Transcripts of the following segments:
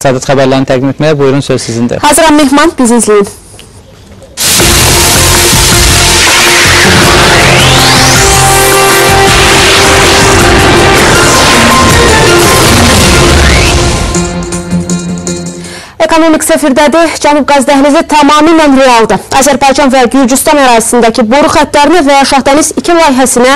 iqtisadiyyat xəbərlərini təqdim etməyə. Buyurun, söz sizindir. Hazıram Mehman, bizi izləyin. Ekonomik sefirdədir. Cənub qaz dəhlizi tamamilə realdır. Azərbaycan və Gürcüstan ərazisindəki boru xəttlərini və Şahdəniz 2 layihəsinə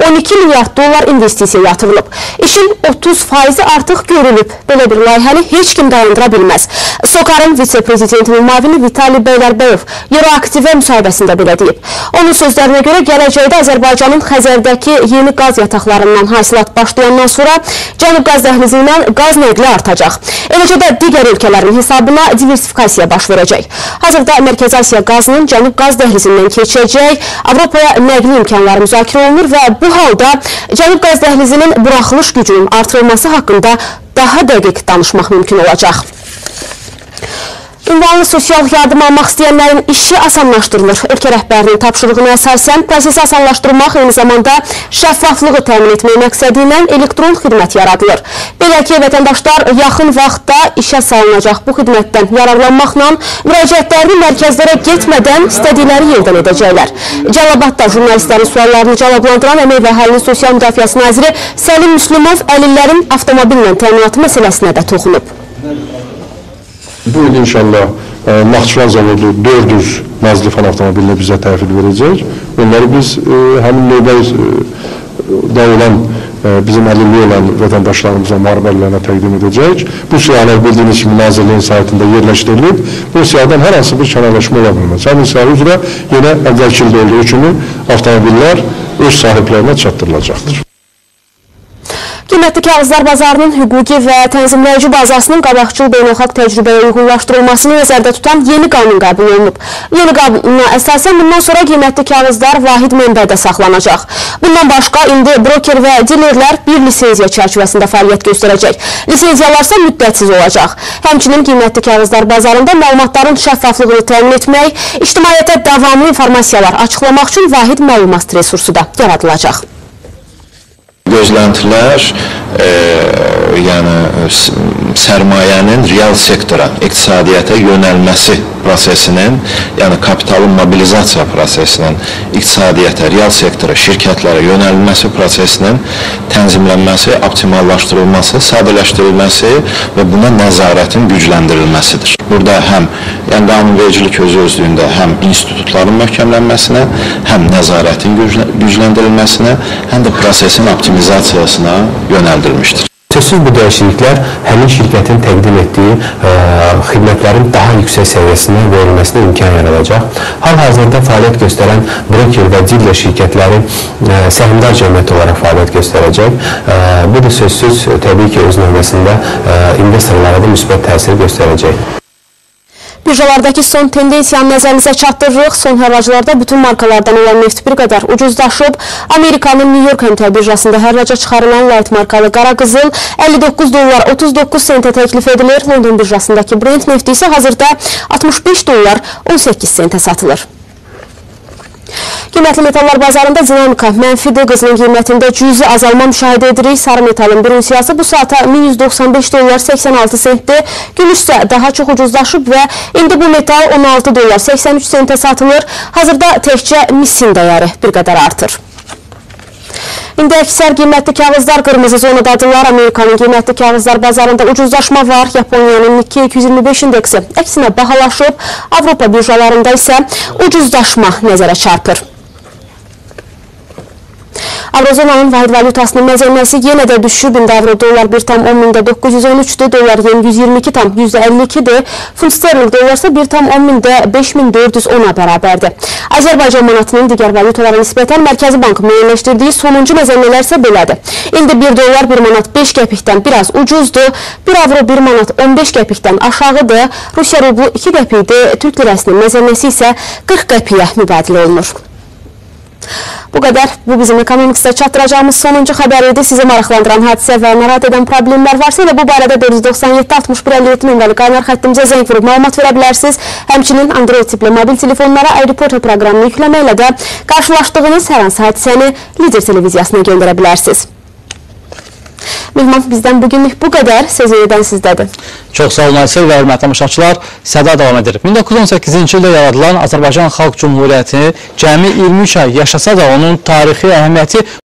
12 milyard dollar investisiya yatırılıb. İşin 30% artıq görülüb. Belə bir layihəni heç kim dayandıra bilməz. SOCAR-ın vitse-prezidentinin müavini Vitali Beylərbəyev Euroaktivə müsahibəsində belə deyib. Onun sözlərinə görə gələcəkdə Azərbaycanın Xəzərdəki yeni qaz yataqlarından hasilat başlayandan sonra Cənub qaz dəhlizi ilə qaz nəqli artacaq. Eləcə də digər ölkələrin hesabına diversifikasiya baş verəcək. Hazırda Mərkəzi Asiya qazının Cənub qaz dəhlizindən keçəcək, Avropaya nəqli imkanları müzakirə olunur və bu halda Cənub qaz dəhlizinin buraxılış gücünün artırılması haqqında daha dəqiq danışmaq mümkün olacaq. Ünvanlı sosial yardım almaq istəyənlərin işi asanlaşdırılır. Ölkə rəhbərinin tapşırığına əsasən prosesi asanlaşdırmaq, eyni zamanda şəffaflığı təmin etmək məqsədi ilə elektron xidmət yaradılır. Belə ki, vətəndaşlar yaxın vaxtda işə salınacaq bu xidmətdən yararlanmaqla müraciətlərini mərkəzlərə getmədən istədikləri yerdən edəcəklər. Cəlilabadda jurnalistlərin suallarını cavablandıran Əmək və Əhalinin Sosial Müdafiəsi naziri Səlim Müslümov əlillərin avtomobillə təminatı məsələsinə də toxunub. Bu il inşallah Naxçıvan zavodu 400 Nazlifan avtomobilinə bizə təhvil verəcək. Onları biz həmin növbədə olan bizim əlilliyi olan vətəndaşlarımıza, müharibələrine təqdim edəcək. Bu siyahılar bildiyiniz kimi Nazirliyin saytında yerləşdirilib. Bu siyahıdan hər hansı bir kənarlaşma ola bilməz. Həmin siyahı üzrə yenə əvvəlki ildə olduğu kimi avtomobillər öz sahiblərinə çatdırılacaqdır. Qiymətli kağızlar bazarının hüquqi və tənzimləyici bazasının qabaqcıl beynəlxalq təcrübəyə uyğunlaşdırılmasını nəzərdə tutan yeni qanun qəbul olunub. Yeni qanuna əsasən bundan sonra qiymətli kağızlar vahid mənbədə saxlanacaq. Bundan başqa indi broker və dilerlər bir lisenziya çərçivəsində fəaliyyət göstərəcək. Lisenziyalarsa müddətsiz olacaq. Həmçinin qiymətli kağızlar bazarında məlumatların şəffaflığını təmin etmək, ictimaiyyətə davamlı informasiyalar açıqlamaq üçün vahid məlumat resursu da yaradılacaq. Gözləntilər, yəni sərmayənin real sektora, iqtisadiyyata yönəlməsi prosesinin, yəni kapitalın mobilizasiya prosesinin iqtisadiyyata, real sektora, şirkətlərə yönəlməsi prosesinin tənzimlənməsi, optimallaşdırılması, sadələşdirilməsi və buna nəzarətin gücləndirilməsidir. Burada həm qanunvericilik özü-özlüyündə həm institutların möhkəmlənməsinə, həm nəzarətin gücləndirilməsinə, həm də prosesin optimizasiyasına yönəldilmişdir. Sözsüz bu dəyişikliklər həmin şirkətin təqdim etdiyi xidmətlərin daha yüksək səviyyəsinə verilməsinə imkan yaradacaq. Hal-hazırda fəaliyyət göstərən broker və diler şirkətləri səhmdar cəmiyyət olaraq fəaliyyət göstərəcək. Bu da sözsüz təbii ki öz növbəsində investorlara da müsbət təsir göstərəcək. Birjalardakı son tendensiyanı nəzərinizə çatdırırıq. Son hərraclarda bütün markalardan olan neft bir qədər ucuzlaşıb. Amerikanın New York Həmtə birjasında hərraca çıxarılan light markalı qara qızıl 59 dollar 39 sentə təklif edilir. London birjasındakı Brent nefti isə hazırda 65 dollar 18 sentə satılır. Qiymətli metallar bazarında dinamika mənfidir. Qızılın qiymətində cüzi azalma müşahidə edirik. Sarı metalın bir unsiyası bu saata 1195 dollar 86 sentdir. Gümüş isə daha çox ucuzlaşıb və indi bu metal 16 dollar 83 sentə satılır. Hazırda təkcə misin dəyəri bir qədər artır. İndi əksər qiymətli kağızlar qırmızı zonadadırlar. Amerikanın qiymətli kağızlar bazarında ucuzlaşma var. Yaponiyanın Nikkei 225 indeksi əksinə bahalaşıb. Avropa birjalarında isə ucuzlaşma nəzərə çarpır. Avrozonanın vahid valyutasının məzənnəsi yenə də düşüb. İndi avro dollar 1,913'dür, dollar yen 122,52'dir. Funt sterling dollarsa 1,5410'a bərabərdir. Azərbaycan manatının digər valyutalara nisbətən Mərkəzi Bank müəyyənləşdirdiyi sonuncu məzənnələr isə belədir. İndi 1 dollar 1 manat 5 qəpikdən biraz ucuzdur, 1 avro 1 manat 15 qəpikdən aşağıdır, Rusiya rublu 2 qəpikdir, Türk lirəsinin məzənnəsi isə 40 qəpiyə mübadilə olunur. Bu qədər. Bu bizim ekonomikdə çatdıracağımız sonuncu xəbər idi. Sizi maraqlandıran hadisə və narahat edən problemlər varsa elə bu barədə 497-61-57 nömrəli qaynar xəttimizə zəng vurub məlumat verə bilərsiniz. Həmçinin Android tipli mobil telefonlara iReporter proqramını yükləməklə də qarşılaşdığınız hər hansı hadisəni Lider televiziyasına göndərə bilərsiniz. Mehman, bizdən bugünlük bu qədər. Söz yenidən sizdədir. Çox sağ olun Aysel və hörmətli tamaşaçılar. Səda davam edir. 1918-ci ildə yaradılan Azərbaycan Xalq Cümhuriyyəti cəmi 23 ay yaşasa da onun tarixi əhəmiyyəti